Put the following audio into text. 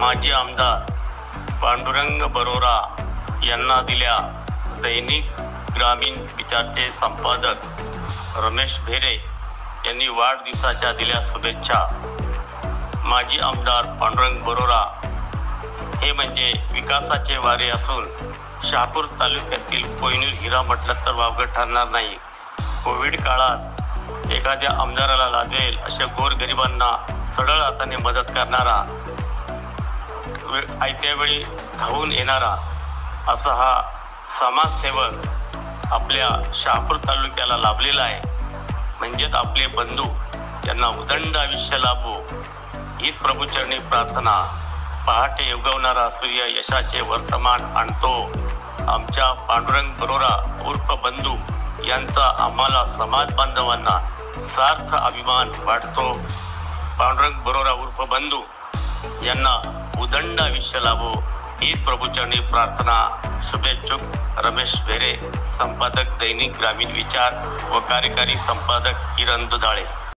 माजी आमदार पांडुरंग बरोरा यांना दिल्या दैनिक ग्रामीण विचारचे संपादक रमेश भेरे यांनी वाढदिवसाच्या दिल्या शुभेच्छा। माजी आमदार पांडुरंग बरोरा हे म्हणजे विकासाचे वारे असून शहापूर तालुक्यातील कोयनूर हिरा म्हटलं तर वावगं ठरणार नाही। कोविड काळात एखाद्या आमदाराला लादेल अशा गोरगरिबांना सरळ हाताने मदत करणारा, आयत्या वेळी धावून येणारा असा हा समाजसेवक आपल्या शहापूर तालुक्याला लाभलेला आहे। म्हणजेच आपले बंधू यांना उदंड आयुष्य लाभो हीच प्रभूचरणी प्रार्थना। पहाटे उगवणारा सूर्य यशाचे वर्तमान आणतो। आमच्या पांडुरंग बरोरा उर्फ बंधू यांचा आम्हाला समाज बांधवांना सार्थ अभिमान वाटतो। पांडुरंग बरोरा उर्फ बंधू यांना उदंड आयुष्य लाभो हीच प्रभूचरणी प्रार्थना। शुभेच्छुक रमेश भेरे, संपादक दैनिक ग्रामीण विचार व कार्यकारी संपादक किरण दुधाळे।